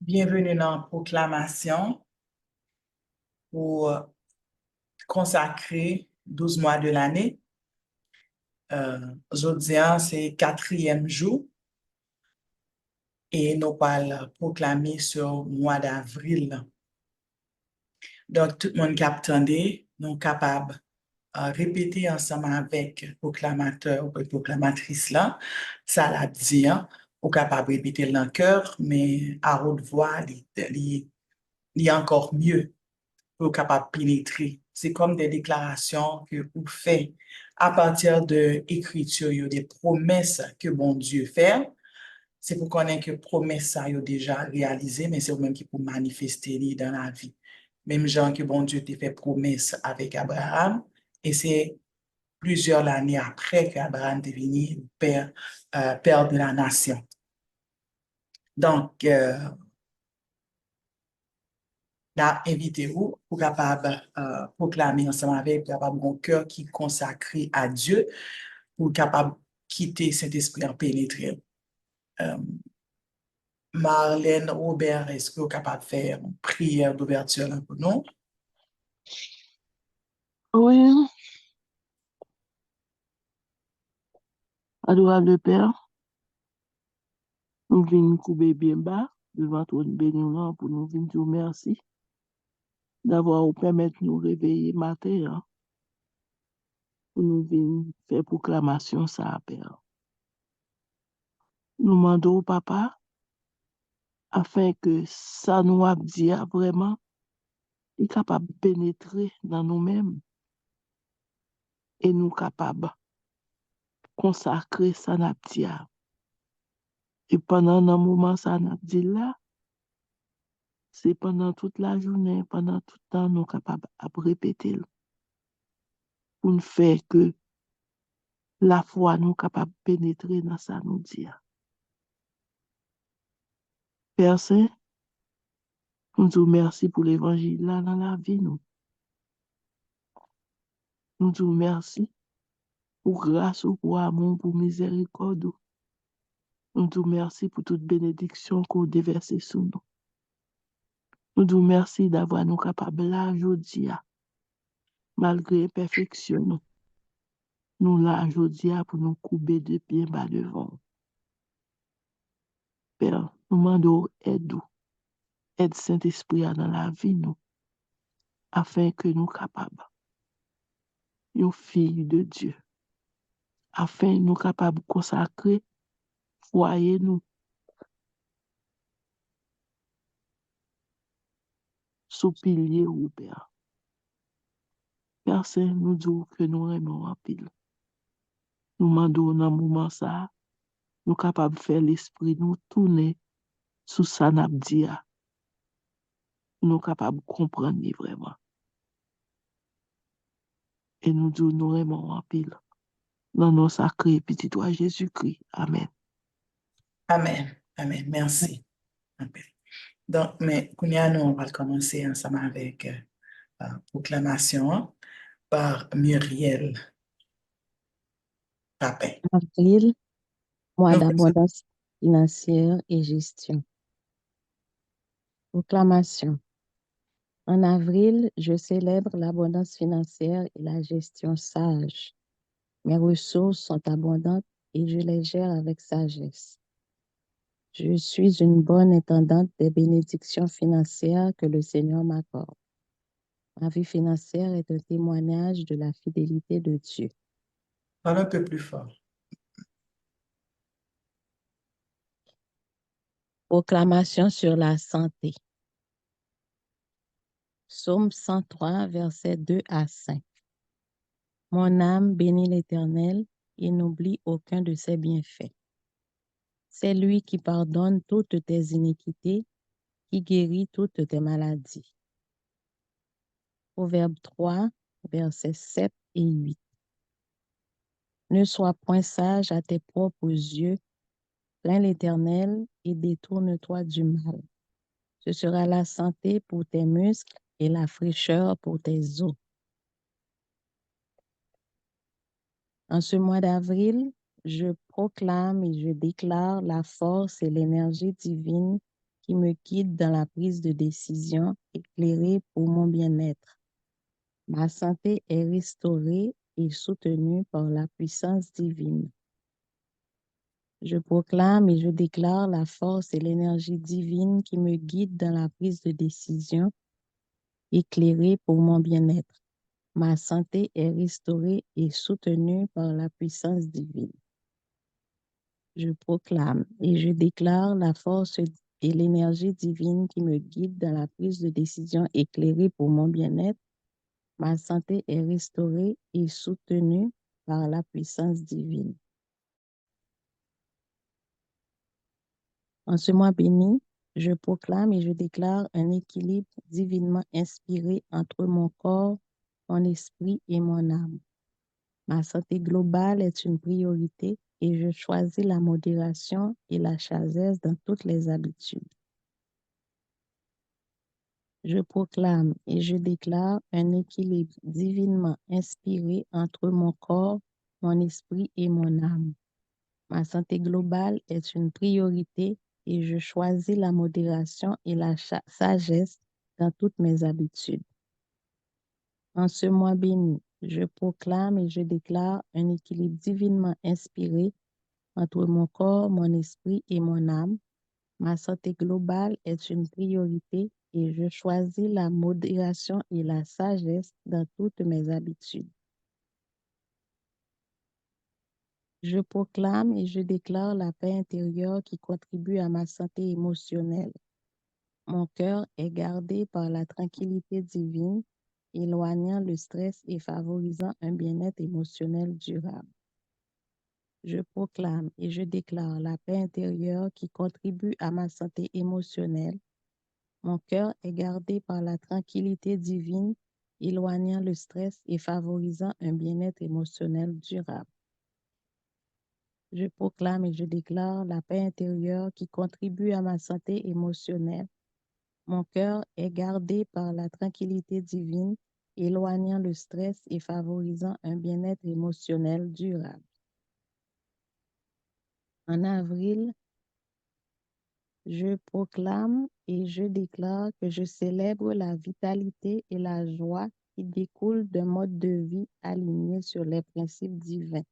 Bienvenue dans la proclamation pour consacrer 12 mois de l'année. Aujourd'hui, c'est 4e jour et nous allons proclamer sur le mois d'avril. Donc, tout le monde qui attendait, nous sommes capables de répéter ensemble avec le proclamateur ou la proclamatrice là, ça l'a dit, ou capable de répéter dans le cœur, mais à haute voix, il est encore mieux pour capable pénétrer. C'est comme des déclarations que vous faites à partir de l'écriture, des promesses que bon Dieu fait. C'est pour connaître que promesses ça déjà réalisées, mais c'est vous-même qui pour manifester dans la vie. Même genre que bon Dieu t'a fait promesse avec Abraham, et c'est plusieurs années après qu'Abraham est devenu père de la nation. Donc, invitez-vous pour capable proclamer ensemble avec capable mon cœur qui est consacré à Dieu pour capable quitter cet esprit en pénétrer. Marlène, Robert, est-ce que vous êtes capable de faire une prière d'ouverture là pour nous? Oui, adorable Père, nous venons couper bien bas devant ton bénévole pour nous venir dire merci d'avoir permis de nous réveiller matin, pour nous venir faire proclamation ça, Père. Nous demandons au Papa afin que ça nous a dit vraiment est capable de pénétrer dans nous-mêmes et nous capables de consacrer ça n'a dit. Et pendant un moment ça n'a dit là, c'est pendant toute la journée, pendant tout le temps, nous sommes capables de répéter pour nous faire que la foi nous capable de pénétrer dans ça nous dire. Père Saint, nous te remercions pour l'évangile là dans la vie nous. Nous te remercions pour grâce, pour amour, pour miséricorde. Nous te remercions pour toute bénédiction qu'on déverse sur nous. Nous te remercions d'avoir nous capables là aujourd'hui, malgré imperfection nous. Nous là aujourd'hui pour nous couper de pieds bas devant. Père, nous demandons aide Saint-Esprit dans la vie nous, afin que nous capables, une fille de Dieu, afin nous capables de consacrer foyer nous sous pilier ou Père. Père Saint, nous disons que nous aimons en pile. Nous demandons dans le moment ça, nous capables de faire l'esprit nous tourner sous ça n'a dit, nous capables de comprendre vraiment. Et nous disons nous aimons en pile. Dans nos sacrés petit toi Jésus-Christ. Amen. Amen. Amen. Merci. Amen. Donc, mais Kounia, nous, on va commencer ensemble avec proclamation par Muriel Papin. Avril, mois Nous, d'abondance financière et gestion. Proclamation. En avril, je célèbre l'abondance financière et la gestion sage. Mes ressources sont abondantes et je les gère avec sagesse. Je suis une bonne intendante des bénédictions financières que le Seigneur m'accorde. Ma vie financière est un témoignage de la fidélité de Dieu. parle un peu plus fort. Proclamation sur la santé. Psaume 103, versets 2 à 5. Mon âme bénit l'Éternel et n'oublie aucun de ses bienfaits. C'est lui qui pardonne toutes tes iniquités, qui guérit toutes tes maladies. Proverbe 3, versets 7 et 8. Ne sois point sage à tes propres yeux, plains l'Éternel et détourne-toi du mal. Ce sera la santé pour tes muscles et la fraîcheur pour tes os. En ce mois d'avril, je proclame et je déclare la force et l'énergie divine qui me guide dans la prise de décision éclairée pour mon bien-être. Ma santé est restaurée et soutenue par la puissance divine. Je proclame et je déclare la force et l'énergie divine qui me guident dans la prise de décision éclairée pour mon bien-être. Ma santé est restaurée et soutenue par la puissance divine. Je proclame et je déclare la force et l'énergie divine qui me guident dans la prise de décision éclairée pour mon bien-être. Ma santé est restaurée et soutenue par la puissance divine. En ce mois béni, je proclame et je déclare un équilibre divinement inspiré entre mon corps, mon esprit et mon âme. Ma santé globale est une priorité et je choisis la modération et la sagesse dans toutes les habitudes. Je proclame et je déclare un équilibre divinement inspiré entre mon corps, mon esprit et mon âme. Ma santé globale est une priorité et je choisis la modération et la sagesse dans toutes mes habitudes. En ce mois béni, je proclame et je déclare un équilibre divinement inspiré entre mon corps, mon esprit et mon âme. Ma santé globale est une priorité et je choisis la modération et la sagesse dans toutes mes habitudes. Je proclame et je déclare la paix intérieure qui contribue à ma santé émotionnelle. Mon cœur est gardé par la tranquillité divine, éloignant le stress et favorisant un bien-être émotionnel durable. Je proclame et je déclare la paix intérieure qui contribue à ma santé émotionnelle. Mon cœur est gardé par la tranquillité divine, éloignant le stress et favorisant un bien-être émotionnel durable. Je proclame et je déclare la paix intérieure qui contribue à ma santé émotionnelle. Mon cœur est gardé par la tranquillité divine, éloignant le stress et favorisant un bien-être émotionnel durable. En avril, je proclame et je déclare que je célèbre la vitalité et la joie qui découlent d'un mode de vie aligné sur les principes divins.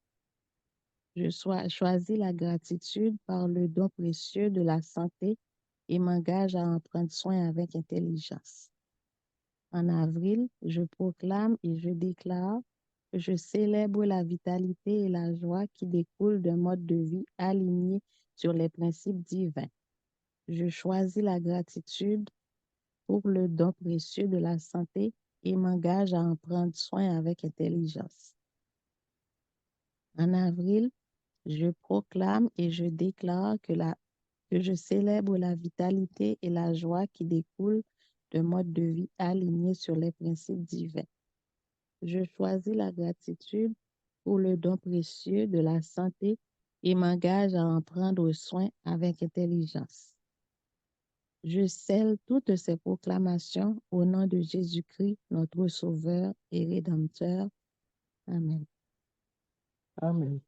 Je choisis la gratitude par le don précieux de la santé et m'engage à en prendre soin avec intelligence. En avril, je proclame et je déclare que je célèbre la vitalité et la joie qui découlent d'un mode de vie aligné sur les principes divins. Je choisis la gratitude pour le don précieux de la santé et m'engage à en prendre soin avec intelligence. En avril, je proclame et je déclare que je célèbre la vitalité et la joie qui découlent d'un mode de vie aligné sur les principes divins. Je choisis la gratitude pour le don précieux de la santé et m'engage à en prendre soin avec intelligence. Je scelle toutes ces proclamations au nom de Jésus-Christ, notre Sauveur et Rédempteur. Amen. Amen.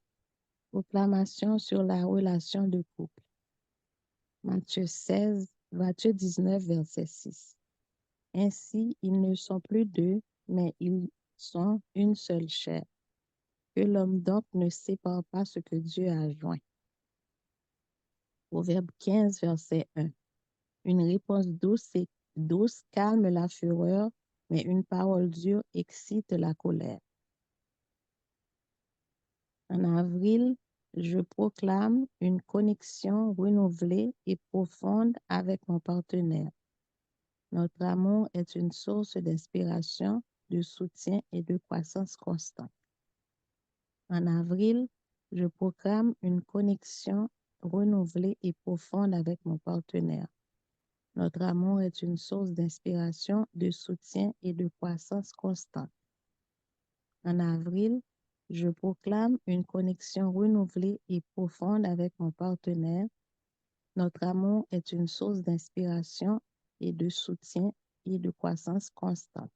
Proclamation sur la relation de couple. Matthieu 19, verset 6. Ainsi, ils ne sont plus deux, mais ils sont une seule chair. Que l'homme donc ne sépare pas ce que Dieu a joint. Proverbe 15, verset 1. Une réponse douce calme la fureur, mais une parole dure excite la colère. En avril, je proclame une connexion renouvelée et profonde avec mon partenaire. Notre amour est une source d'inspiration, de soutien et de croissance constante. En avril, je proclame une connexion renouvelée et profonde avec mon partenaire. Notre amour est une source d'inspiration, de soutien et de croissance constante. En avril, je proclame une connexion renouvelée et profonde avec mon partenaire. Notre amour est une source d'inspiration et de soutien et de croissance constante.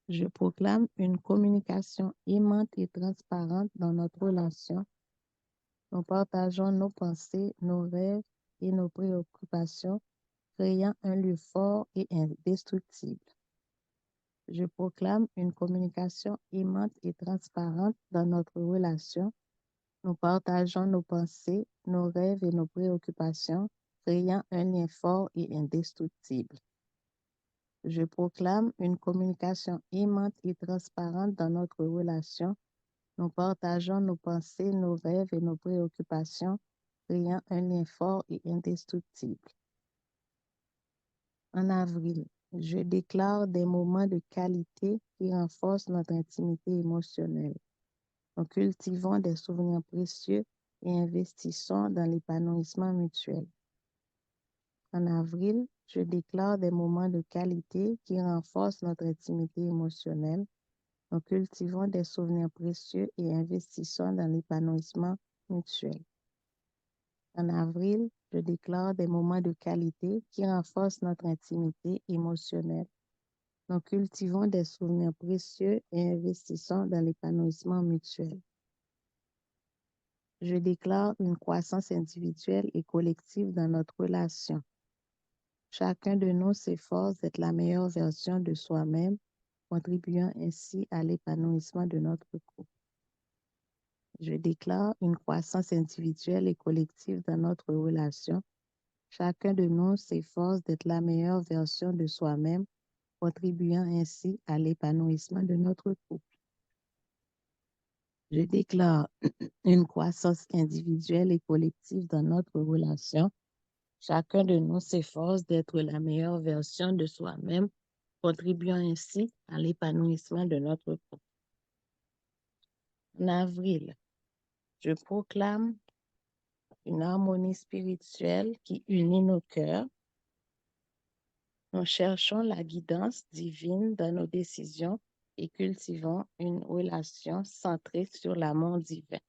Je proclame une communication aimante et transparente dans notre relation. Nous partageons nos pensées, nos rêves et nos préoccupations, créant un lieu fort et indestructible. Je proclame une communication aimante et transparente dans notre relation. Nous partageons nos pensées, nos rêves et nos préoccupations, créant un lien fort et indestructible. Je proclame une communication aimante et transparente dans notre relation. Nous partageons nos pensées, nos rêves et nos préoccupations, créant un lien fort et indestructible. En avril, je déclare des moments de qualité qui renforcent notre intimité émotionnelle. Nous cultivons des souvenirs précieux et investissons dans l'épanouissement mutuel. En avril, je déclare des moments de qualité qui renforcent notre intimité émotionnelle. Nous cultivons des souvenirs précieux et investissons dans l'épanouissement mutuel. En avril, je déclare des moments de qualité qui renforcent notre intimité émotionnelle. Nous cultivons des souvenirs précieux et investissons dans l'épanouissement mutuel. Je déclare une croissance individuelle et collective dans notre relation. Chacun de nous s'efforce d'être la meilleure version de soi-même, contribuant ainsi à l'épanouissement de notre couple. Je déclare une croissance individuelle et collective dans notre relation. Chacun de nous s'efforce d'être la meilleure version de soi-même, contribuant ainsi à l'épanouissement de notre couple. Je déclare une croissance individuelle et collective dans notre relation. Chacun de nous s'efforce d'être la meilleure version de soi-même, contribuant ainsi à l'épanouissement de notre couple. En avril, je proclame une harmonie spirituelle qui unit nos cœurs. Nous cherchons la guidance divine dans nos décisions et cultivons une relation centrée sur l'amour divin.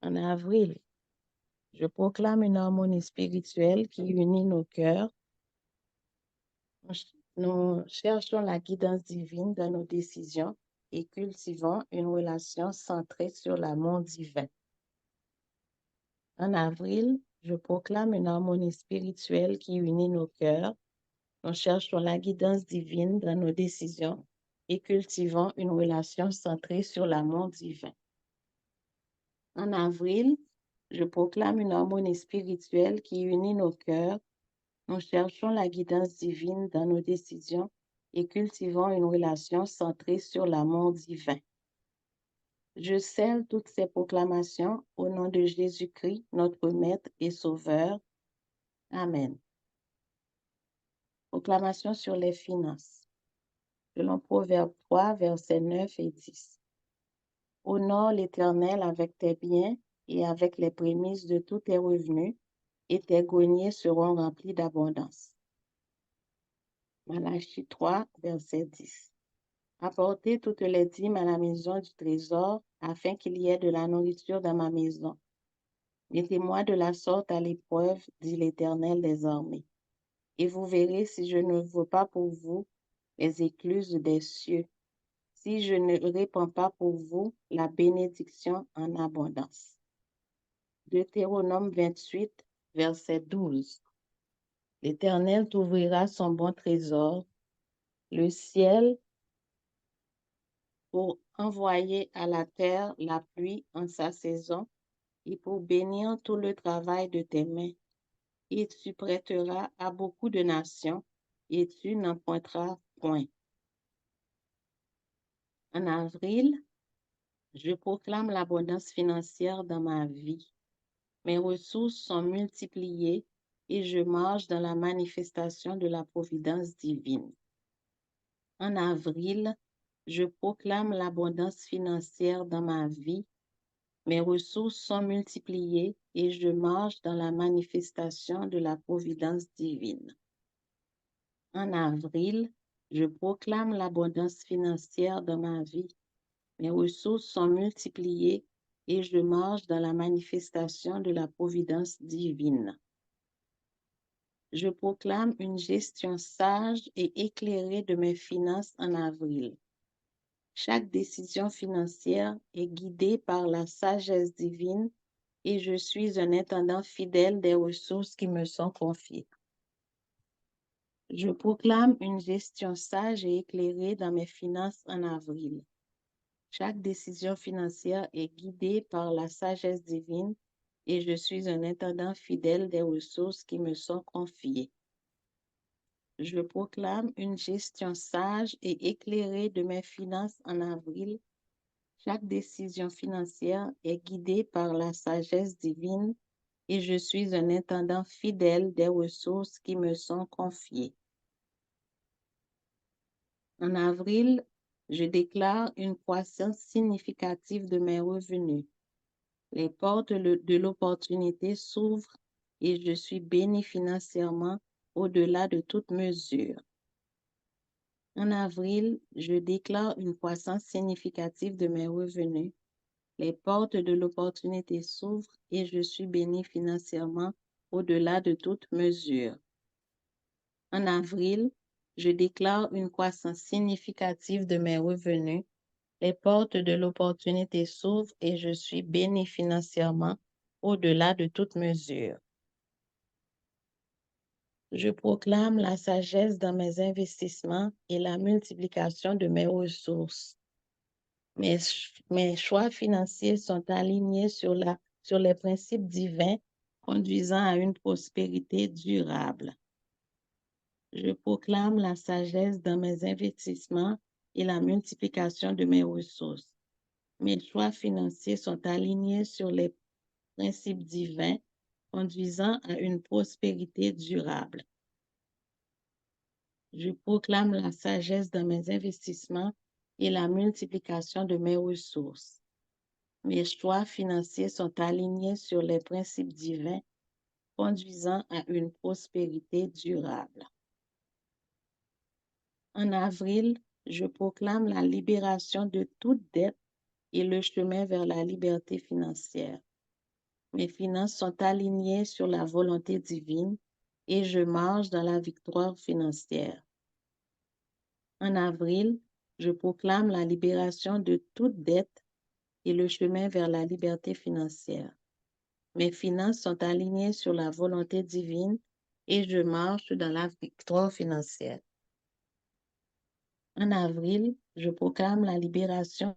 En avril, je proclame une harmonie spirituelle qui unit nos cœurs. Nous cherchons la guidance divine dans nos décisions et cultivons une relation centrée sur l'amour divin. En avril, je proclame une harmonie spirituelle qui unit nos cœurs. Nous cherchons la guidance divine dans nos décisions et cultivons une relation centrée sur l'amour divin. En avril, je proclame une harmonie spirituelle qui unit nos cœurs. Nous cherchons la guidance divine dans nos décisions et cultivons une relation centrée sur l'amour divin. Je scelle toutes ces proclamations au nom de Jésus-Christ, notre Maître et Sauveur. Amen. Proclamation sur les finances. Selon Proverbe 3, versets 9 et 10. Honore l'Éternel avec tes biens et avec les prémices de tous tes revenus, et tes greniers seront remplis d'abondance. Malachie 3, verset 10. Apportez toutes les dîmes à la maison du trésor, afin qu'il y ait de la nourriture dans ma maison. Mettez-moi de la sorte à l'épreuve, dit l'Éternel des armées. Et vous verrez si je ne veux pas pour vous les écluses des cieux, si je ne répands pas pour vous la bénédiction en abondance. Deutéronome 28, verset 12. L'Éternel t'ouvrira son bon trésor, le ciel, pour envoyer à la terre la pluie en sa saison et pour bénir tout le travail de tes mains. Et tu prêteras à beaucoup de nations et tu n'en pointeras point. En avril, je proclame l'abondance financière dans ma vie. Mes ressources sont multipliées et je marche dans la manifestation de la providence divine. En avril, je proclame l'abondance financière dans ma vie. Mes ressources sont multipliées et je marche dans la manifestation de la providence divine. En avril, je proclame l'abondance financière dans ma vie. Mes ressources sont multipliées et je marche dans la manifestation de la providence divine. Je proclame une gestion sage et éclairée de mes finances en avril. Chaque décision financière est guidée par la sagesse divine et je suis un intendant fidèle des ressources qui me sont confiées. Je proclame une gestion sage et éclairée dans mes finances en avril. Chaque décision financière est guidée par la sagesse divine et je suis un intendant fidèle des ressources qui me sont confiées. Je proclame une gestion sage et éclairée de mes finances en avril. Chaque décision financière est guidée par la sagesse divine et je suis un intendant fidèle des ressources qui me sont confiées. En avril, je déclare une croissance significative de mes revenus. Les portes de l'opportunité s'ouvrent et je suis béni financièrement au-delà de toute mesure. En avril, je déclare une croissance significative de mes revenus. Les portes de l'opportunité s'ouvrent et je suis béni financièrement au-delà de toute mesure. En avril, je déclare une croissance significative de mes revenus. Les portes de l'opportunité s'ouvrent et je suis béni financièrement au-delà de toute mesure. Je proclame la sagesse dans mes investissements et la multiplication de mes ressources. Mes choix financiers sont alignés sur les principes divins conduisant à une prospérité durable. Je proclame la sagesse dans mes investissements et la multiplication de mes ressources. Mes choix financiers sont alignés sur les principes divins conduisant à une prospérité durable. Je proclame la sagesse dans mes investissements et la multiplication de mes ressources. Mes choix financiers sont alignés sur les principes divins conduisant à une prospérité durable. En avril, je proclame la libération de toute dette et le chemin vers la liberté financière. Mes finances sont alignées sur la volonté divine et je marche dans la victoire financière. En avril, je proclame la libération de toute dette et le chemin vers la liberté financière. Mes finances sont alignées sur la volonté divine et je marche dans la victoire financière. En avril, je proclame la libération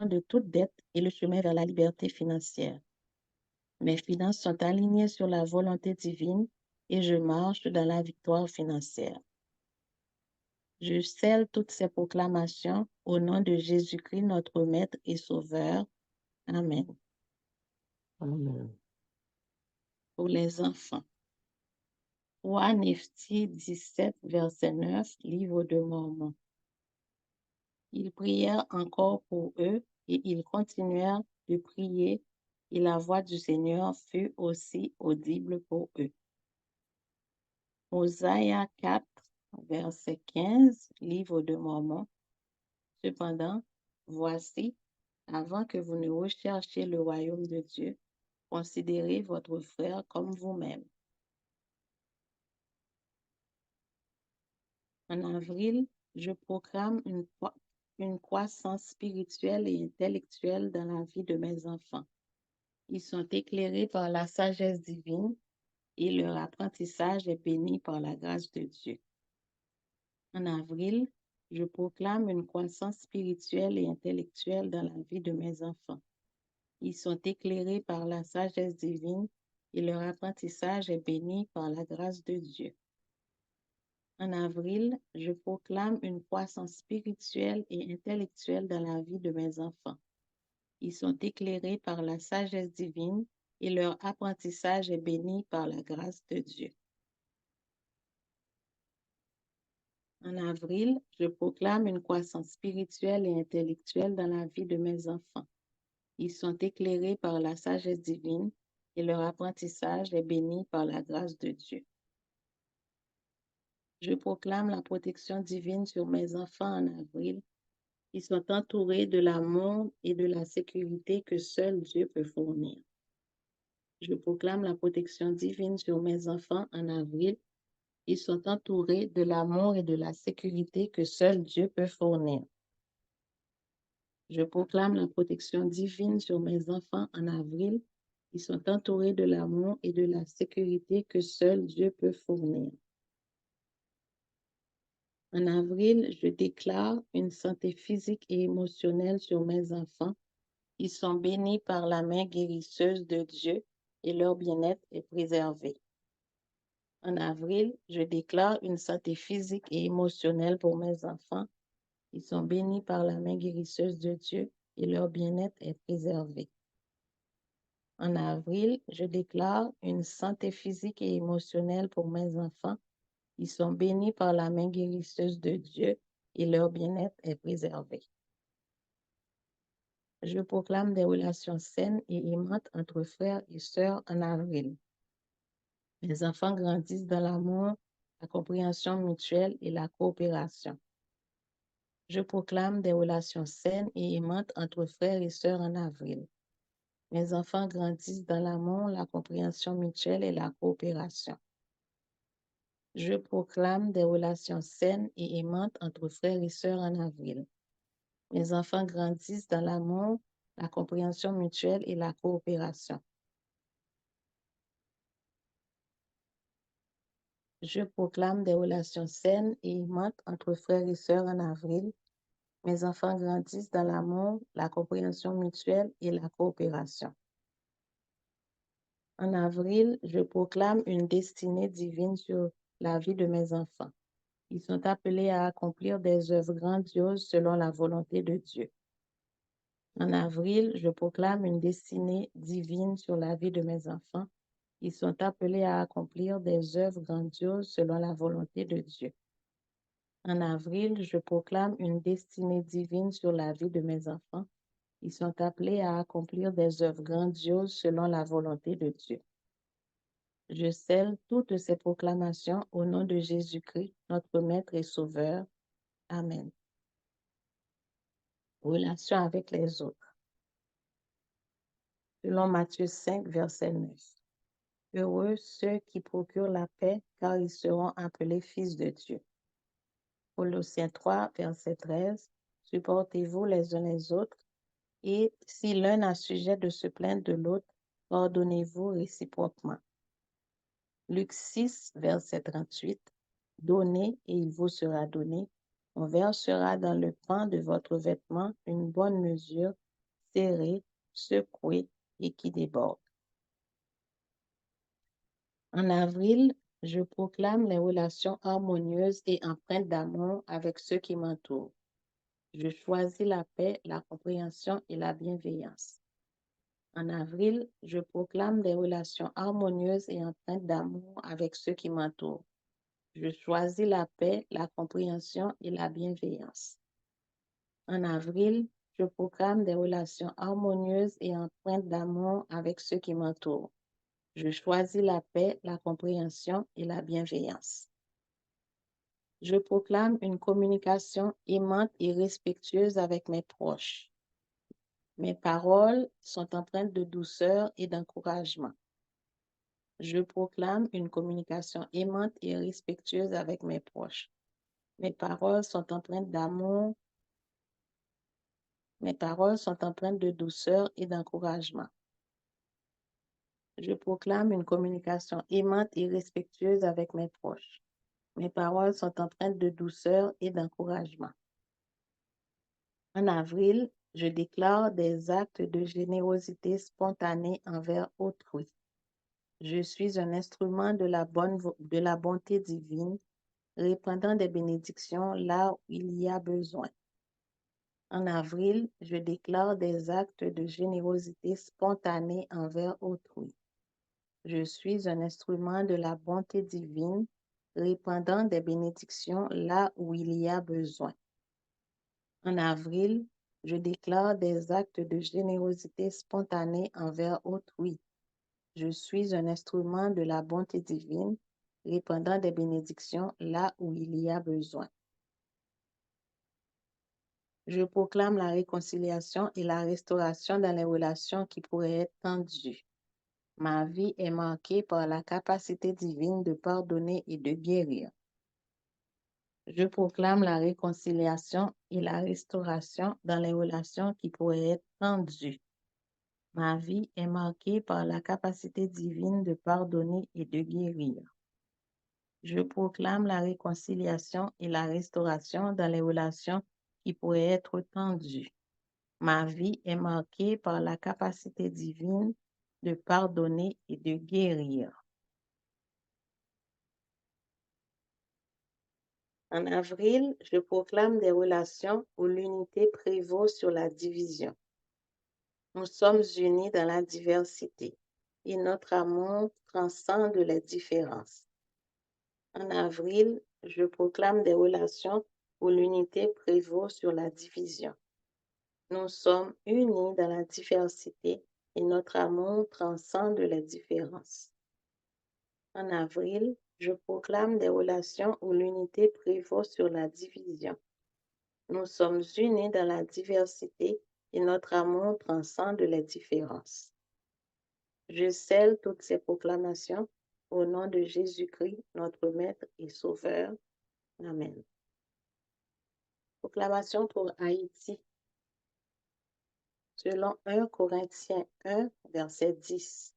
de toute dette et le chemin vers la liberté financière. Mes finances sont alignées sur la volonté divine et je marche dans la victoire financière. Je scelle toutes ces proclamations au nom de Jésus-Christ, notre Maître et Sauveur. Amen. Amen. Pour les enfants. 3 Nephthys 17, verset 9, livre de Mormon. Ils prièrent encore pour eux et ils continuèrent de prier et la voix du Seigneur fut aussi audible pour eux. Osaïe 4, verset 15, livre de Mormon. Cependant, voici, avant que vous ne recherchiez le royaume de Dieu, considérez votre frère comme vous-même. En avril, je proclame une croissance spirituelle et intellectuelle dans la vie de mes enfants. Ils sont éclairés par la sagesse divine et leur apprentissage est béni par la grâce de Dieu. En avril, je proclame une croissance spirituelle et intellectuelle dans la vie de mes enfants. Ils sont éclairés par la sagesse divine et leur apprentissage est béni par la grâce de Dieu. En avril, je proclame une croissance spirituelle et intellectuelle dans la vie de mes enfants. Ils sont éclairés par la sagesse divine et leur apprentissage est béni par la grâce de Dieu. En avril, je proclame une croissance spirituelle et intellectuelle dans la vie de mes enfants. Ils sont éclairés par la sagesse divine et leur apprentissage est béni par la grâce de Dieu. Je proclame la protection divine sur mes enfants en avril. Ils sont entourés de l'amour et de la sécurité que seul Dieu peut fournir. Je proclame la protection divine sur mes enfants en avril. Ils sont entourés de l'amour et de la sécurité que seul Dieu peut fournir. Je proclame la protection divine sur mes enfants en avril. Ils sont entourés de l'amour et de la sécurité que seul Dieu peut fournir. En avril, je déclare une santé physique et émotionnelle sur mes enfants. Ils sont bénis par la main guérisseuse de Dieu et leur bien-être est préservé. En avril, je déclare une santé physique et émotionnelle pour mes enfants. Ils sont bénis par la main guérisseuse de Dieu et leur bien-être est préservé. En avril, je déclare une santé physique et émotionnelle pour mes enfants. Ils sont bénis par la main guérisseuse de Dieu et leur bien-être est préservé. Je proclame des relations saines et aimantes entre frères et sœurs en avril. Mes enfants grandissent dans l'amour, la compréhension mutuelle et la coopération. Je proclame des relations saines et aimantes entre frères et sœurs en avril. Mes enfants grandissent dans l'amour, la compréhension mutuelle et la coopération. Je proclame des relations saines et aimantes entre frères et sœurs en avril. Mes enfants grandissent dans l'amour, la compréhension mutuelle et la coopération. Je proclame des relations saines et aimantes entre frères et sœurs en avril. Mes enfants grandissent dans l'amour, la compréhension mutuelle et la coopération. En avril, je proclame une destinée divine sur la vie de mes enfants. Ils sont appelés à accomplir des œuvres grandioses selon la volonté de Dieu. En avril, je proclame une destinée divine sur la vie de mes enfants. Ils sont appelés à accomplir des œuvres grandioses selon la volonté de Dieu. En avril, je proclame une destinée divine sur la vie de mes enfants. Ils sont appelés à accomplir des œuvres grandioses selon la volonté de Dieu. Je scelle toutes ces proclamations au nom de Jésus-Christ, notre Maître et Sauveur. Amen. Relation avec les autres. Selon Matthieu 5, verset 9. Heureux ceux qui procurent la paix, car ils seront appelés fils de Dieu. Colossiens 3, verset 13. Supportez-vous les uns les autres, et si l'un a sujet de se plaindre de l'autre, pardonnez-vous réciproquement. Luc 6, verset 38. Donnez et il vous sera donné. On versera dans le pan de votre vêtement une bonne mesure, serrée, secouée et qui déborde. En avril, je proclame les relations harmonieuses et empreintes d'amour avec ceux qui m'entourent. Je choisis la paix, la compréhension et la bienveillance. En avril, je proclame des relations harmonieuses et empreintes d'amour avec ceux qui m'entourent. Je choisis la paix, la compréhension et la bienveillance. En avril, je proclame des relations harmonieuses et empreintes d'amour avec ceux qui m'entourent. Je choisis la paix, la compréhension et la bienveillance. Je proclame une communication aimante et respectueuse avec mes proches. Mes paroles sont empreintes de douceur et d'encouragement. Je proclame une communication aimante et respectueuse avec mes proches. Mes paroles sont empreintes d'amour. Mes paroles sont empreintes de douceur et d'encouragement. Je proclame une communication aimante et respectueuse avec mes proches. Mes paroles sont empreintes de douceur et d'encouragement. En avril, je déclare des actes de générosité spontanée envers autrui. Je suis un instrument de la bonté divine, répandant des bénédictions là où il y a besoin. En avril, je déclare des actes de générosité spontanée envers autrui. Je suis un instrument de la bonté divine, répandant des bénédictions là où il y a besoin. En avril, je déclare des actes de générosité spontanée envers autrui. Je suis un instrument de la bonté divine, répandant des bénédictions là où il y a besoin. Je proclame la réconciliation et la restauration dans les relations qui pourraient être tendues. Ma vie est marquée par la capacité divine de pardonner et de guérir. Je proclame la réconciliation et la restauration dans les relations qui pourraient être tendues. Ma vie est marquée par la capacité divine de pardonner et de guérir. Je proclame la réconciliation et la restauration dans les relations qui pourraient être tendues. Ma vie est marquée par la capacité divine de pardonner et de guérir. En avril, je proclame des relations où l'unité prévaut sur la division. Nous sommes unis dans la diversité et notre amour transcende les différences. En avril, je proclame des relations où l'unité prévaut sur la division. Nous sommes unis dans la diversité et notre amour transcende les différences. En avril, je proclame des relations où l'unité prévaut sur la division. Nous sommes unis dans la diversité et notre amour transcende les différences. Je scelle toutes ces proclamations au nom de Jésus-Christ, notre Maître et Sauveur. Amen. Proclamation pour Haïti. Selon 1 Corinthiens 1, verset 10.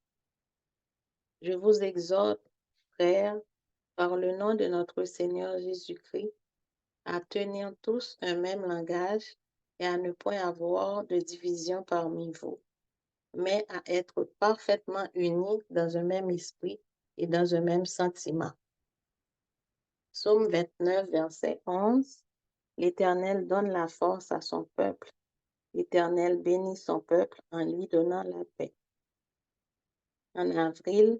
Je vous exhorte, frères, par le nom de notre Seigneur Jésus-Christ, à tenir tous un même langage et à ne point avoir de division parmi vous, mais à être parfaitement unis dans un même esprit et dans un même sentiment. Psaume 29, verset 11. L'Éternel donne la force à son peuple. L'Éternel bénit son peuple en lui donnant la paix. En avril,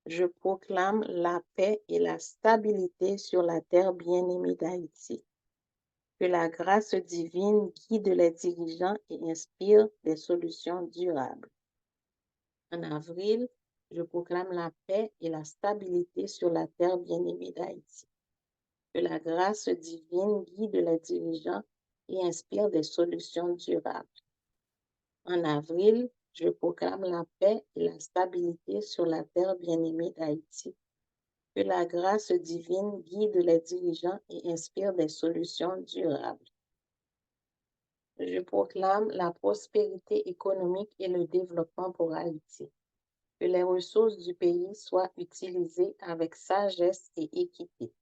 je proclame la paix et la stabilité sur la terre bien-aimée d'Haïti. Que la grâce divine guide les dirigeants et inspire des solutions durables. En avril, je proclame la paix et la stabilité sur la terre bien-aimée d'Haïti. Que la grâce divine guide les dirigeants et inspire des solutions durables. En avril, je proclame la paix et la stabilité sur la terre bien-aimée d'Haïti. Que la grâce divine guide les dirigeants et inspire des solutions durables. Je proclame la prospérité économique et le développement pour Haïti. Que les ressources du pays soient utilisées avec sagesse et équité.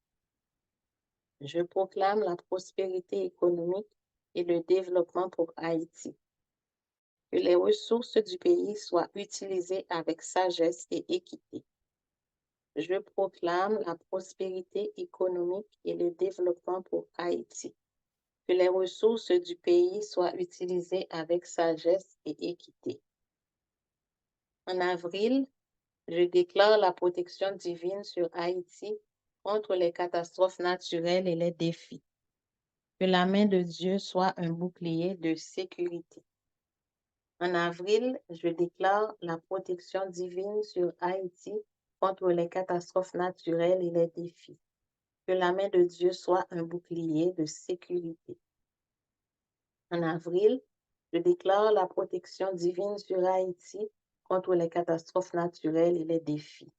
Je proclame la prospérité économique et le développement pour Haïti. Que les ressources du pays soient utilisées avec sagesse et équité. Je proclame la prospérité économique et le développement pour Haïti. Que les ressources du pays soient utilisées avec sagesse et équité. En avril, je déclare la protection divine sur Haïti contre les catastrophes naturelles et les défis. Que la main de Dieu soit un bouclier de sécurité. En avril, je déclare la protection divine sur Haïti contre les catastrophes naturelles et les défis. Que la main de Dieu soit un bouclier de sécurité. En avril, je déclare la protection divine sur Haïti contre les catastrophes naturelles et les défis.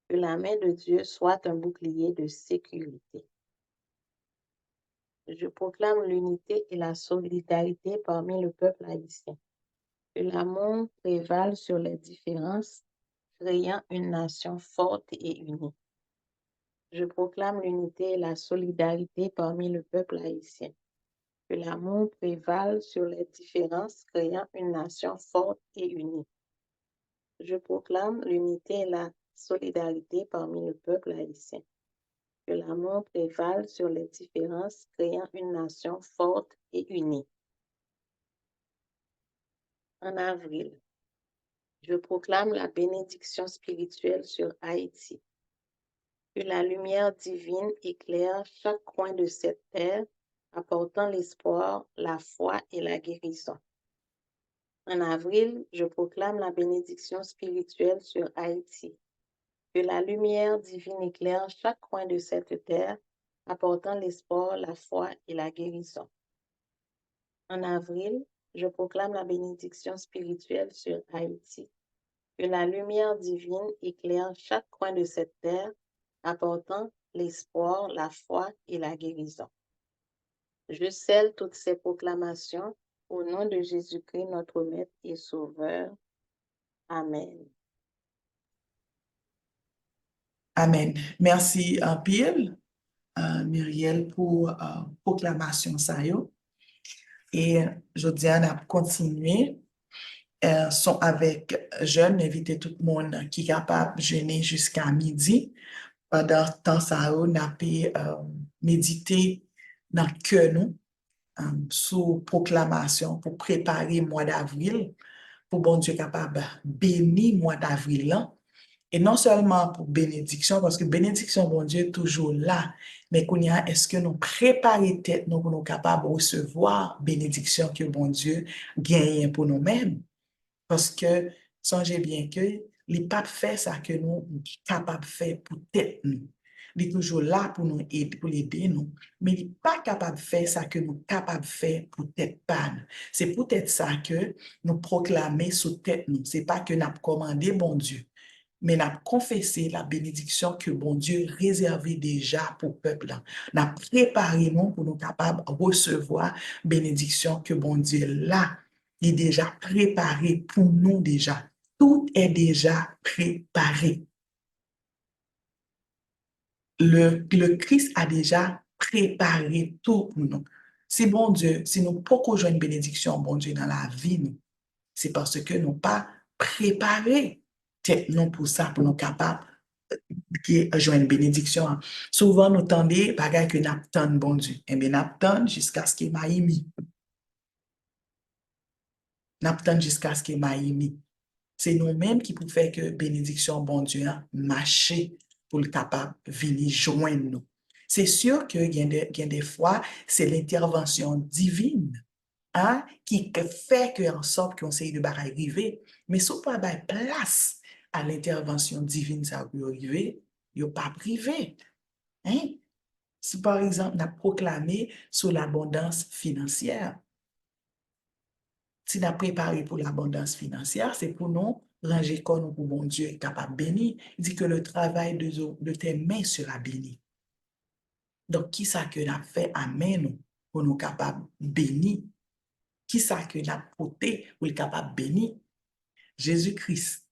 Que la main de Dieu soit un bouclier de sécurité. Je proclame l'unité et la solidarité parmi le peuple haïtien. Que l'amour prévale sur les différences, créant une nation forte et unie. Je proclame l'unité et la solidarité parmi le peuple haïtien. Que l'amour prévale sur les différences, créant une nation forte et unie. Je proclame l'unité et la solidarité parmi le peuple haïtien. Que l'amour prévale sur les différences, créant une nation forte et unie. En avril, je proclame la bénédiction spirituelle sur Haïti. Que la lumière divine éclaire chaque coin de cette terre, apportant l'espoir, la foi et la guérison. En avril, je proclame la bénédiction spirituelle sur Haïti. Que la lumière divine éclaire chaque coin de cette terre, apportant l'espoir, la foi et la guérison. En avril, je proclame la bénédiction spirituelle sur Haïti. Que la lumière divine éclaire chaque coin de cette terre, apportant l'espoir, la foi et la guérison. Je scelle toutes ces proclamations au nom de Jésus-Christ, notre Maître et Sauveur. Amen. Amen. Merci en pile, Myriel, pour proclamation ça yo. Et je dis on a continué sont avec jeunes, inviter tout le monde qui est capable de jeûner jusqu'à midi. Pendant ce temps, ça on a pu méditer dans le cœur nous sous proclamation pour préparer le mois d'avril, pour bon Dieu capable bénir le mois d'avril là. Et non seulement pour bénédiction, parce que bénédiction, bon Dieu, est toujours là, mais qu'on y a, est-ce que nous préparons tête nous pour nous capables de recevoir bénédiction que bon Dieu gagne pour nous-mêmes? Parce que, songez bien que, il n'est pas fait ça que nous sommes capables de faire pour tête nous. Il est toujours là pour nous aider, pour l'aider nous, mais il n'est pas capable de faire ça que nous sommes capables de faire pour tête panne. C'est peut-être ça que nous proclamons sous tête nous. C'est pas que nous avons commandé bon Dieu, mais nous avons confessé la bénédiction que bon Dieu réservait déjà pour le peuple. Nous avons préparé nous pour nous capables de recevoir bénédiction que bon Dieu là, il est déjà préparé pour nous déjà. Tout est déjà préparé. Le Christ a déjà préparé tout pour nous. Si bon Dieu, si nous pouvons jouer une bénédiction, bon Dieu, dans la vie, c'est parce que nous pas préparé non pour ça, pour nous capables de jouer une bénédiction. Souvent, nous tendons bagaille que nous attendons, bon Dieu. Et bien, nous attendons jusqu'à ce qu'il m'aille mis. Nous attendons jusqu'à ce qu'il m'aille mis. C'est nous-mêmes qui pouvons faire que bénédiction, bon Dieu, marche pour le capable de venir joindre nous. C'est sûr qu'il y a des fois, c'est l'intervention divine qui fait en sorte qu'on sait de bagaille arriver. Mais si on pas de place à l'intervention divine, ça peut arriver, il n'y a pas privé. Hein? Si par exemple, on a proclamé sur l'abondance financière, si on a préparé pour l'abondance financière, c'est pour nous ranger comme pour bon Dieu est capable de bénir. Il dit que le travail de tes mains sera béni. Donc, qui ça que nous fait à main nous pour nous capables de bénir? Qui ça que nous porté pour être capable de bénir? Jésus-Christ.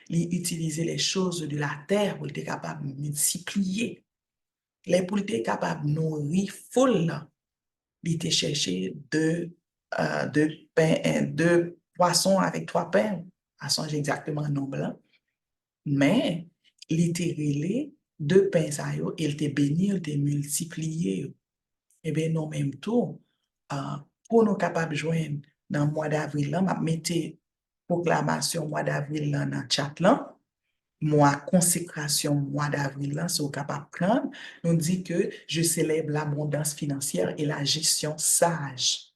Il utilisait les choses de la terre pour être capable de multiplier. Pour être capable de nourrir foule, il était cherché deux poissons avec 3 pains, à changer exactement le nombre. Mais, il était relé 2 pains, il était béni, il était multiplié. Eh bien, nous même tout, pour nous capables de joindre dans le mois d'avril, je mettais proclamation mois d'avril dans le chat là. Mois consécration mois d'avril là, si vous capable de prendre, nous dit que je célèbre l'abondance financière et la gestion sage.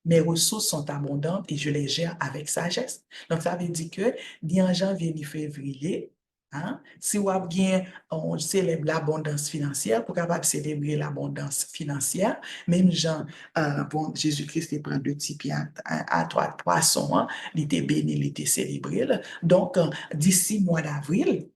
Mes ressources sont abondantes et je les gère avec sagesse. Donc, ça veut dire que, en janvier et février, si on célèbre l'abondance financière, pour capable célébrer l'abondance financière, même bon, Jésus-Christ est prend 2 petits pieds à 3 poissons, il était béni, il était célébré. Donc, d'ici mois d'avril,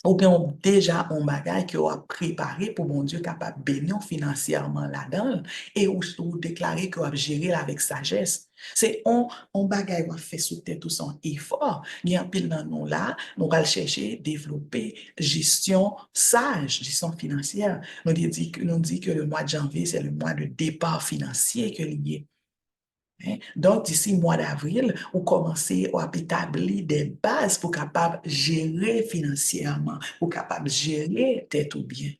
ou bien déjà on bagaille qui a préparé pour mon Dieu capable de bénir financièrement là-dedans et ou déclarer qu'on va gérer avec sagesse. C'est on bagaille va faire sous tête tout son effort. Il y a un pile dans nous là, nous allons chercher développer gestion sage, gestion financière. Nous dit que le mois de janvier c'est le mois de départ financier que lié. Donc, d'ici le mois d'avril, on commence à établir des bases pour capable gérer financièrement, pour capable gérer tête ou bien.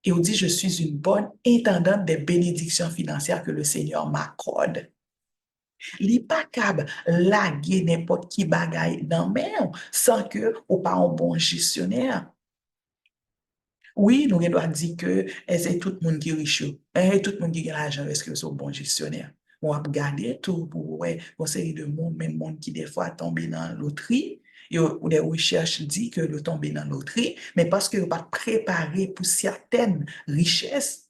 Et on dit, je suis une bonne intendante des bénédictions financières que le Seigneur m'accorde. Li pas capable laguer n'importe qui bagaille dans main sans que ou pas un bon gestionnaire. Oui, nous devons dire que c'est tout le monde qui est riche, tout le monde qui a l'argent, est-ce que c'est un bon gestionnaire? On va regarder tout pour une série de monde, même monde qui des fois tombe dans la loterie, ou des recherches disent que le tomber dans la loterie, mais parce que vous pas préparé pour certaines richesses,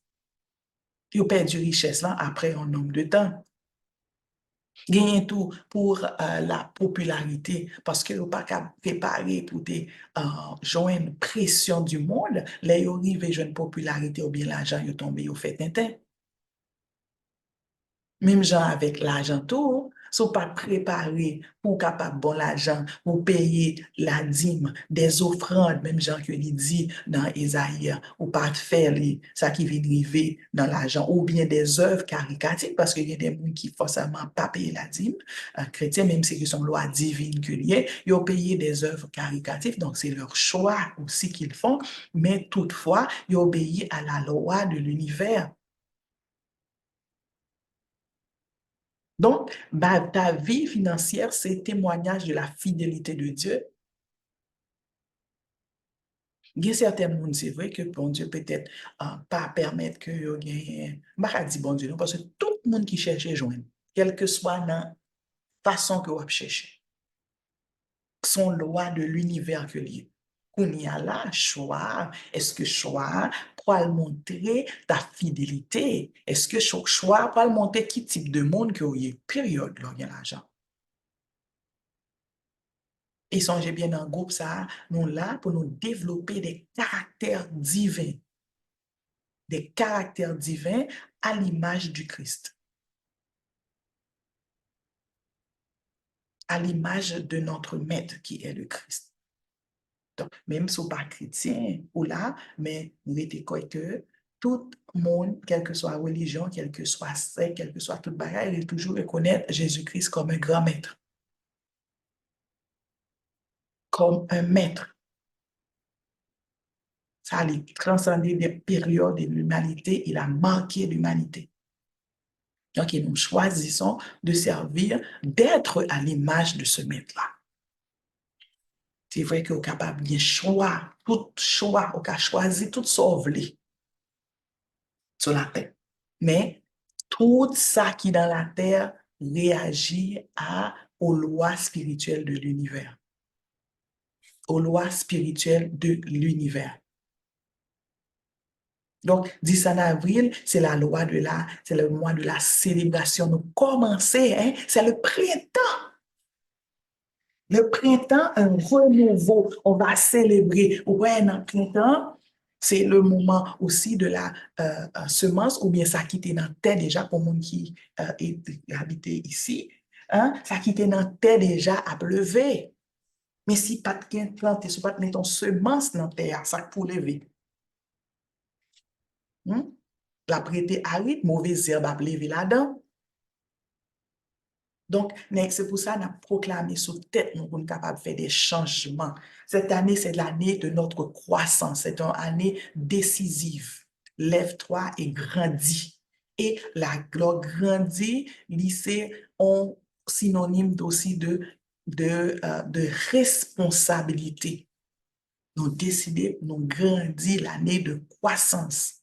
vous perdez richesse là après un nombre de temps. Gagner tout pour la popularité, parce que vous pas préparé pour joindre pression du monde, là, vous arrivez à joindre popularité ou bien l'argent, vous tombez, vous faites un. Même gens avec l'argent tout, sont pas préparés pour capable bon l'argent, pour payer la dîme, des offrandes, même Jean que il dit dans Isaïe, ou pas faire ça qui vient arriver dans l'argent, ou bien des œuvres caritatives, parce qu'il y a des gens qui forcément pas payer la dîme, chrétiens, même si c'est une loi divine que liée, ils ont payé des œuvres caritatives, donc c'est leur choix aussi qu'ils font, mais toutefois, ils obéissent à la loi de l'univers. Donc, ta vie financière, c'est témoignage de la fidélité de Dieu. Il y a certains gens, c'est vrai que bon Dieu peut-être pas permettre que vous gagnez, pas dire bon Dieu, non, parce que tout le monde qui cherche à joindre, quelle que soit la façon que vous cherchez, sont loi de l'univers que lié. Qu'on y a là, choix, est-ce que choix pour montrer ta fidélité? Est-ce que choix pour montrer qui type de monde que vous avez, période, là, il y a l'argent. Et songez bien dans le groupe, ça, nous là pour nous développer des caractères divins. Des caractères divins à l'image du Christ. À l'image de notre maître qui est le Christ. Donc, même si vous pas chrétien ou là, mais vous êtes quoi que tout le monde, quelle que soit la religion, quelle que soit secte, quelle que soit toute bagaille, il toujours reconnaître Jésus-Christ comme un grand maître. Comme un maître. Ça a transcendé des périodes de l'humanité, il a marqué l'humanité. Donc, nous choisissons de servir, d'être à l'image de ce maître-là. C'est vrai que vous êtes capable de choix, tout choix, vous avez choisi tout ce que vous voulez sur la terre. Mais tout ça qui est dans la terre réagit aux lois spirituelles de l'univers. Aux lois spirituelles de l'univers. Donc, 10 avril, c'est la loi c'est le mois de la célébration. Nous commençons, hein, c'est le printemps. Le printemps, un renouveau, on va célébrer. Ouais, dans le printemps, c'est le moment aussi de la semence, ou bien ça quitte dans la terre déjà pour monde qui habite ici. Hein, ça quitte dans la terre déjà à pleuver. Mais si pas de planter, si pas de mettre ton semence dans la terre, ça pour lever. La prêter aride, mauvaise herbe à lever là-dedans. Donc, c'est pour ça qu'on a proclamé sous tête nous pour nous capables de faire des changements. Cette année, c'est l'année de notre croissance. C'est une année décisive. Lève-toi et grandis. Et la gloire grandit, c'est un synonyme aussi de responsabilité. Nous décidons, nous grandir l'année de croissance.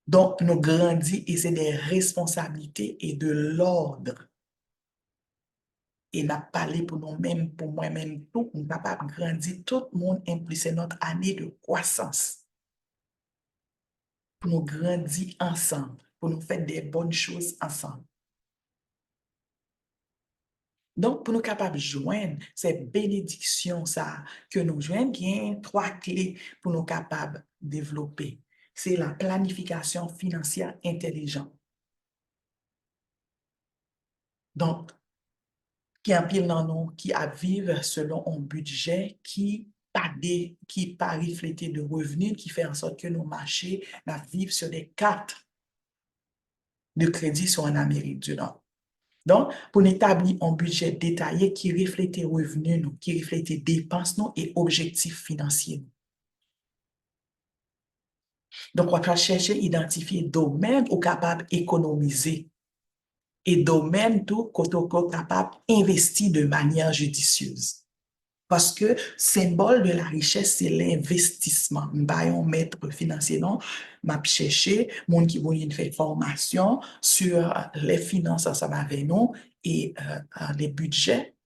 Donc, nous grandissons et c'est des responsabilités et de l'ordre. Et n'a parlé pour nous-mêmes, pour moi-même, tout, nous sommes capables de grandir, tout le monde impliqué notre année de croissance. Pour nous grandir ensemble, pour nous faire des bonnes choses ensemble. Donc, pour nous capables de joindre ces bénédictions ça, que nous joignons, il y a 3 clés pour nous capables de développer. C'est la planification financière intelligente. Donc, qui en pile dans nous, qui a vivre selon un budget qui pas reflété de revenus, qui fait en sorte que nos marchés vivent sur des cartes de crédit sur en Amérique du Nord. Donc, pour établir un budget détaillé qui reflète revenus, qui reflète dépenses et objectifs financiers. Donc, on va chercher à identifier domaines où capable d'économiser et domaines tout capable d'investir de manière judicieuse. Parce que symbole de la richesse, c'est l'investissement. On maître financier, non? M'a cherché, monde qui vont faire formation sur les finances ensemble avec nous et les budgets.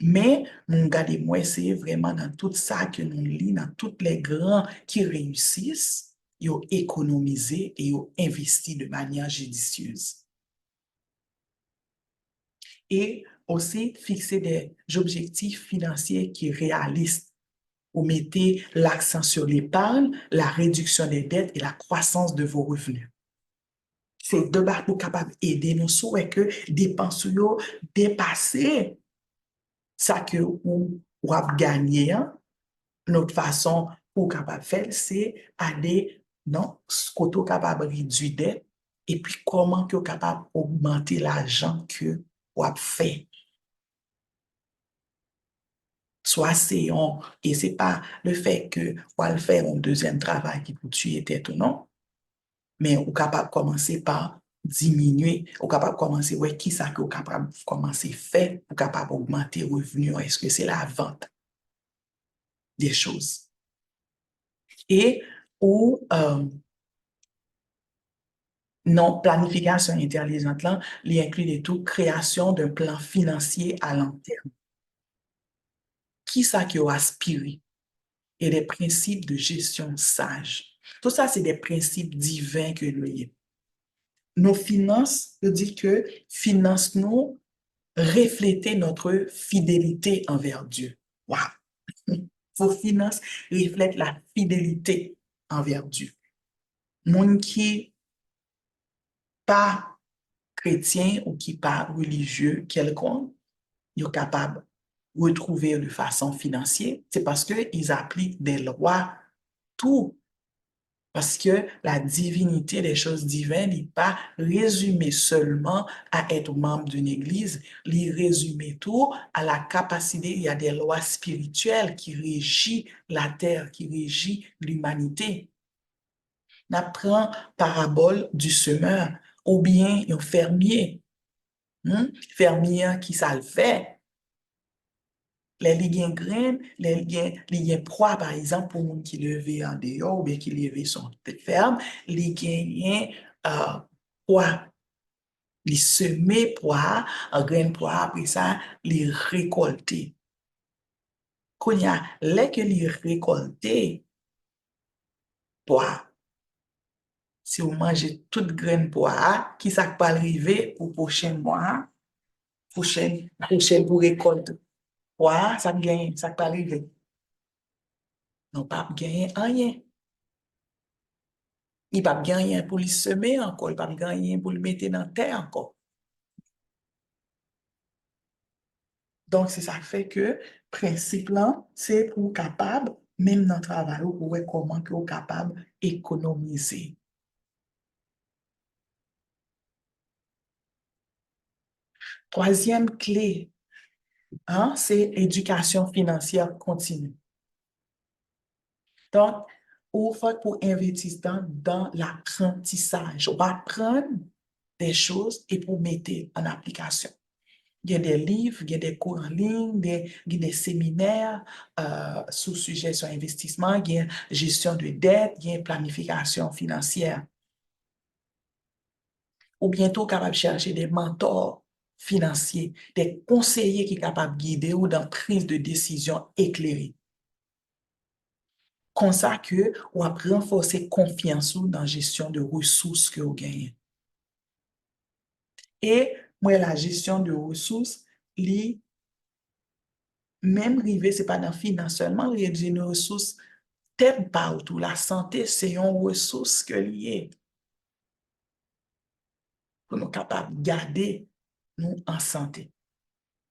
Mais, mon gars, moi, c'est vraiment dans tout ça que nous lisons, dans tous les grands qui réussissent, ils ont économisé et ils ont investi de manière judicieuse. Et aussi fixer des objectifs financiers qui sont réalistes. Vous mettez l'accent sur l'épargne, la réduction des dettes et la croissance de vos revenus. c'est de bas pour capable aider nous souhait que dépenses yo dépasser ça que ou a gagné. Hein. Notre façon pour capable faire, c'est aller non, ce côté capable réduire dette et puis comment que capable augmenter l'argent que ou a fait. Soit c'est on, et c'est pas le fait que on va faire un deuxième travail qui peut tuer tête ou non, mais on capable commencer par diminuer, on capable commencer, ouais, qui ça que on capable commencer faire pour capable augmenter revenu, est-ce que c'est la vente des choses? Et ou non, planification intelligente, là, il inclut de tout création d'un plan financier à long terme. Qui ça qui a aspiré? Et des principes de gestion sage. Tout ça, c'est des principes divins que nous avons. Nos finances, je dis que finances nous refléter notre fidélité envers Dieu. Wow! Vos finances reflètent la fidélité envers Dieu. Monde qui pas chrétien ou qui pas religieux quelconque, ils sont capables de retrouver de façon financière. C'est parce qu'ils appliquent des lois tout. Parce que la divinité des choses divines n'est pas résumée seulement à être membre d'une église, il est résumé tout à la capacité, il y a des lois spirituelles qui régissent la terre, qui régissent l'humanité. On apprend parabole du semeur ou bien un fermier. Fermier qui ça le fait. Les lignes graines, les lignes proies, par exemple, pour gens qui levait en dehors ou bien qui levait son ferme, les gagnent poids. Les semer poids, en graines poids, après ça, les récolter. Quand il y a les que les récolter, poids. Si vous mangez toutes graines poids, qui ça peut arriver au prochain mois, prochain pour récolte poids, ça gagne, ça peut arriver. Non, pas gagner rien. Il ne peut pas gagner pour le semer encore, il ne peut pas gagner pour le mettre dans la terre encore. Donc, c'est ça qui fait que, principe là, c'est pour capable, même dans le travail, pour voir comment que vous capable d'économiser. Troisième clé, hein, c'est l'éducation financière continue. Donc, il faut pour investir dans l'apprentissage. On va apprendre des choses et pour mettre en application. Il y a des livres, il y a des cours en ligne, il y a des séminaires sur sujet sur investissement, il y a gestion de dette, il y a planification financière. Ou bientôt capable de chercher des mentors financiers, des conseillers qui sont capables de guider ou dans prise de décision éclairée. Comme ça que on va renforcer confiance dans la gestion de ressources que vous gagnez. Et moi, la gestion de ressources, même rivé, ce n'est pas dans le finance seulement, il y a une ressource tête partout. La santé, c'est une ressource que liée pour nous capables de garder nous en santé.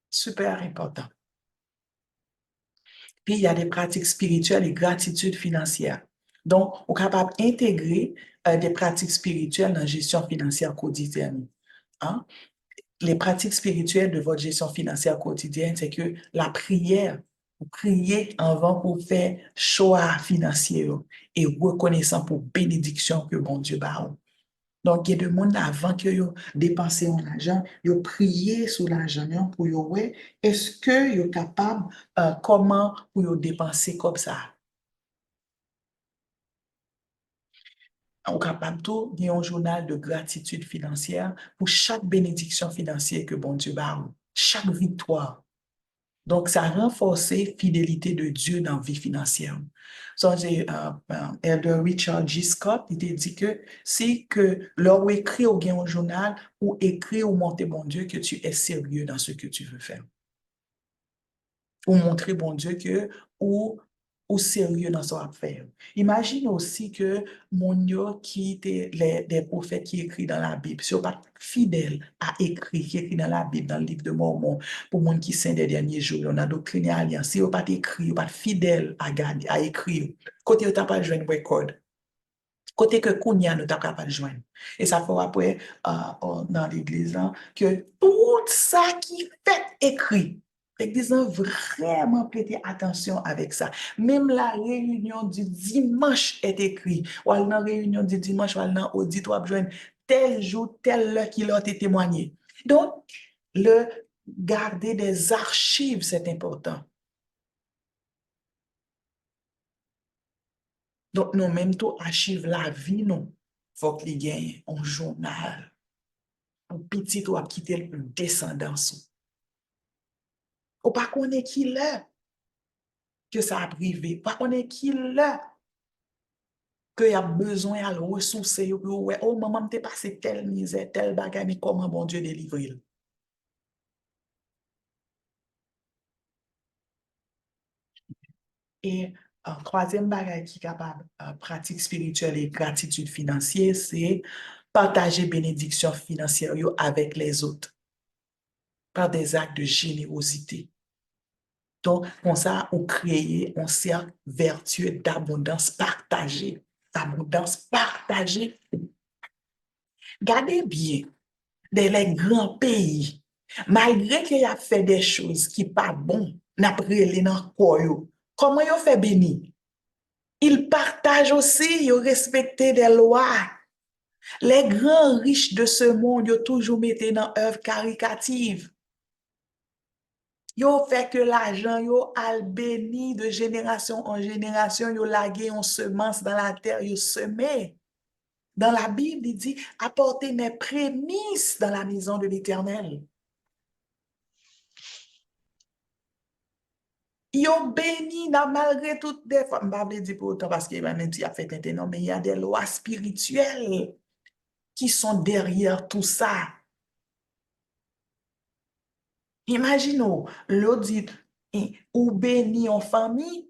Super important. Puis, il y a des pratiques spirituelles et gratitude financière. Donc, on est capable d'intégrer des pratiques spirituelles dans la gestion financière quotidienne. Hein? Les pratiques spirituelles de votre gestion financière quotidienne, c'est que la prière, vous priez avant pour faire choix financier et reconnaissant pour bénédiction que bon Dieu va. Donc, il y a des gens avant que vous dépensez l'argent, vous priez sur l'argent pour vous voir, est-ce que vous êtes capable, comment pour vous dépenser comme ça? On est capable tout, il y a un journal de gratitude financière pour chaque bénédiction financière que bon Dieu va, chaque victoire. Donc, ça renforce la fidélité de Dieu dans la vie financière. So, Elder Richard G. Scott, il te dit que si que l'on écrit au gain au journal ou écrit au monter bon Dieu que tu es sérieux dans ce que tu veux faire. Pour montrer bon Dieu que ou ou sérieux dans ce qu'on fait. Imagine aussi que mon yo qui était des prophètes qui écrit dans la Bible, si on pas fidèle à écrire, qui écrit dans la Bible, dans le livre de Mormon, pour monde qui saint des derniers jours, on a doctrine et alliance, si on pas écrit, on pas fidèle à garder, à écrire, côté on t'a pas joué un record. Côté que Kounia nous t'a capable de joindre. Et ça fait après, dans l'église, hein, que tout ça qui fait écrit, l'église a vraiment prêté attention avec ça. Même la réunion du dimanche est écrit. Ou dans la réunion du dimanche, ou dans l'auditoire, joindre tel jour, telle heure qu'il a été témoigné. Donc, le garder des archives, c'est important. Donc, nous même tout archive la vie, nous. Faut qu'il y ait un journal. Pour petit ou à quitter le descendance. Ou pas connaître qui l'est que ça a privé. Pas connaître qui l'est que y a besoin à le ressourcer. Ouais, oh, maman, t'es passé telle misère, telle bagarre, mais comment bon Dieu délivre? Et troisième bagage qui est capable, pratique spirituelle et gratitude financière, c'est partager bénédiction financière avec les autres par des actes de générosité. Donc, comme ça, on crée un cercle vertueux d'abondance partagée. D'abondance partagée. Gardez bien, dans les grands pays, malgré qu'il a fait des choses qui ne sont pas bonnes, comment ils ont fait béni? Ils partagent aussi, ils respectent des lois. Les grands riches de ce monde, ils ont toujours mis dans œuvre caricative. Yo fait que l'argent yo al béni de génération en génération, yo lagué en semence dans la terre, yo semé. Dans la Bible, il dit apportez mes prémices dans la maison de l'Éternel. Yo béni malgré toutes des fois, je ne dire pour autant parce qu'il va même dire a fait non, mais il y a des lois spirituelles qui sont derrière tout ça. Imaginez, l'autre dit, ou béni en famille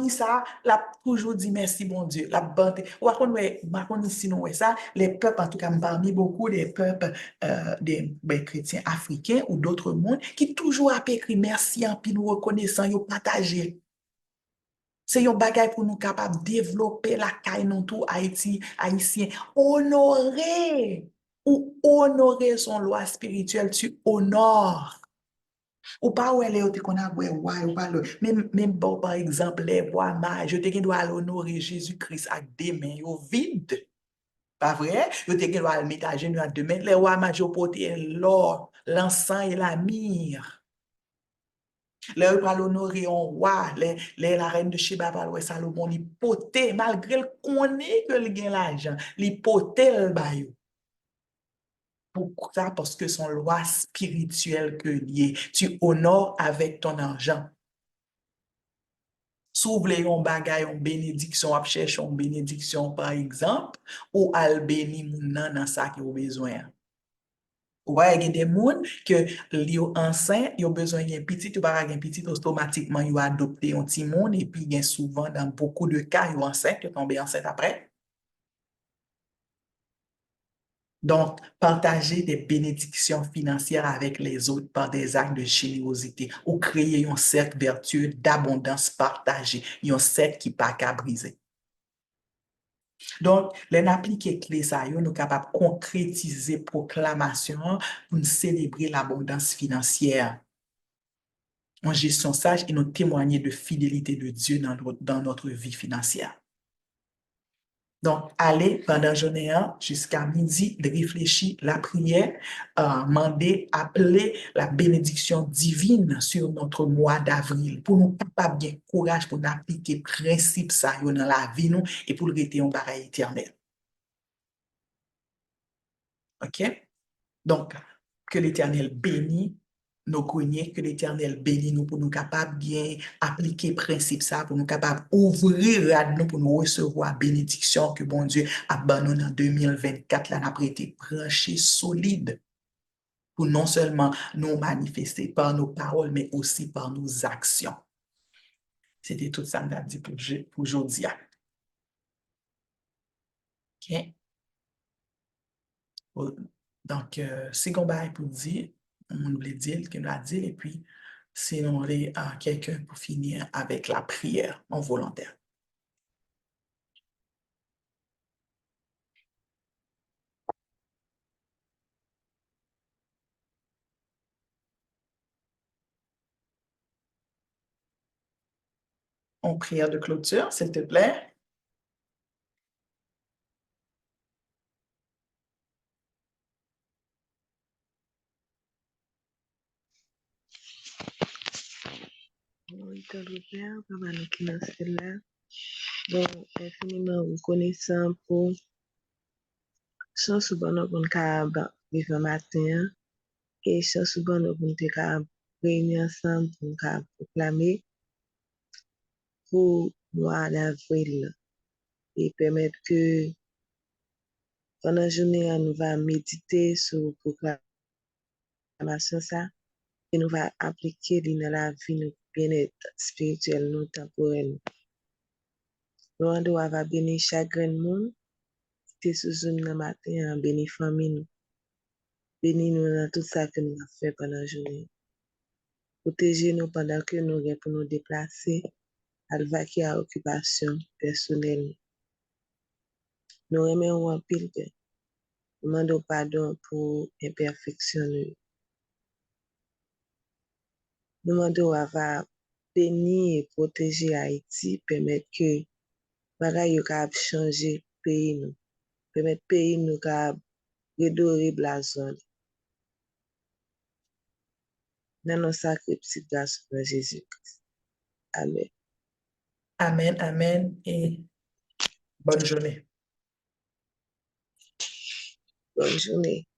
ça, l'a toujours dit merci, bon Dieu. La bonté. Ou sinon, ça, les peuples, en tout cas, parmi beaucoup des peuples des chrétiens africains ou d'autres mondes, qui toujours a écrit merci, en puis nous reconnaissant, ils partagé. C'est un bagage pour nous capables de développer la caille non tout haïtien. Honorer ou honorer son loi spirituelle, tu honores. Ou pas où elle est, qu'on a ou pas le même bon par exemple les bois mages, je te dois honorer Jésus-Christ avec des mains vides. Pas vrai? Je te dois mettre à genoux à deux mains, les rois mages porter l'or, l'encens et la myrrhe. Les rois honorer un roi, la reine de Sheba par Salomon, l'hypothèque, malgré le connaît que il gagne l'argent, l'hypothèque le bayou. Pourquoi? Parce que son loi spirituelle que lié, tu honores avec ton argent. S'ouvre un bagay, une bénédiction, à chercher une bénédiction par exemple, ou al béni moun nan dans ça qui a besoin. Ou il y a des gens qui sont enceintes, ils ont besoin d'un petit, tu vas avoir un petit, automatiquement, ils ont adopté un petit monde, et puis, souvent, dans beaucoup de cas, ils sont enceintes, ils tombent enceintes après. Donc, partager des bénédictions financières avec les autres par des actes de générosité ou créer un cercle vertueux d'abondance partagée, un cercle qui n'est pas qu'à briser. Donc, les appliquer clés, ça, nous sommes capables de concrétiser proclamation pour nous célébrer l'abondance financière en gestion sage et nous témoigner de fidélité de Dieu dans notre vie financière. Donc, allez pendant la journée jusqu'à midi, de réfléchir la prière, demander, appeler la bénédiction divine sur notre mois d'avril pour nous capables bien courage pour nous appliquer le principe ça dans la vie nous et pour le rester en pareil éternel. OK? Donc, que l'Éternel bénisse nos greniers, que l'Éternel bénisse nous pour nous capables bien appliquer le principe ça, pour nous capables ouvrir nous pour nous recevoir la bénédiction que bon Dieu a abandonné en 2024, là, n'a pas été branché solide pour non seulement nous manifester par nos paroles, mais aussi par nos actions. C'était tout ça que dit pour aujourd'hui. OK. Donc, c'est qu'on va pour dire, on voulait dire, qu'on a dit, et puis, sinon, on est quelqu'un pour finir avec la prière en volontaire. En prière de clôture, s'il te plaît. Éternel Père, Papa nous qui dans ce là, donc infiniment reconnaissant pour chance bonne pour nous vivre matin et chance bonne pour nous réunir ensemble pour nous proclamer pour mois d'avril et permettre que pendant la journée nous va méditer sur proclamation ça et nous va appliquer dans la vie nous bien-être spirituel nous temporel. Nous va bénir chaque grand monde qui sous Zoom le matin, bénir famille nous. Bénis nous dans tout ça que nous avons fait pendant la journée. Protégez nous pendant que nous avons pour nous déplacer, à vaquer à occupation personnelle. Nous remercions en pile, nous demandons pardon pour imperfection. Nous demandons à bénir et protéger Haïti, permettre que bagaille capable changer pays nous, permettre pays nous capable redorer la zone. Dans nos sacrés petits grâces de Jésus-Christ. Amen. Amen, amen et bonne journée. Bonne journée.